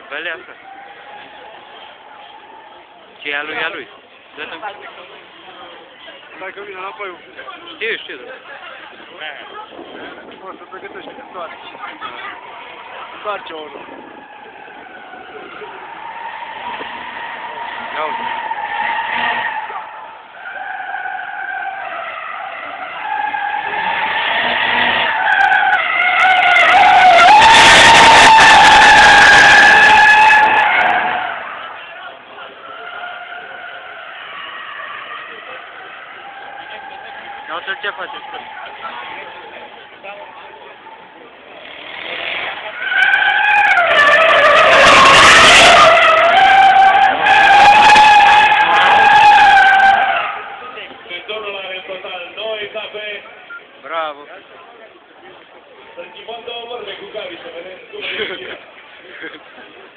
Bălea asta. Ce e a lui, a lui. Dă-te-mi. Stai că vine înapoi. Știu. O să pregătești de toate. Întoarce unul. Ia uite. Ia uite ce face. Sezonul are în total 9 etape. Bravo. Să schimbăm 2 vorbe cu Gabi, să vedem cum e.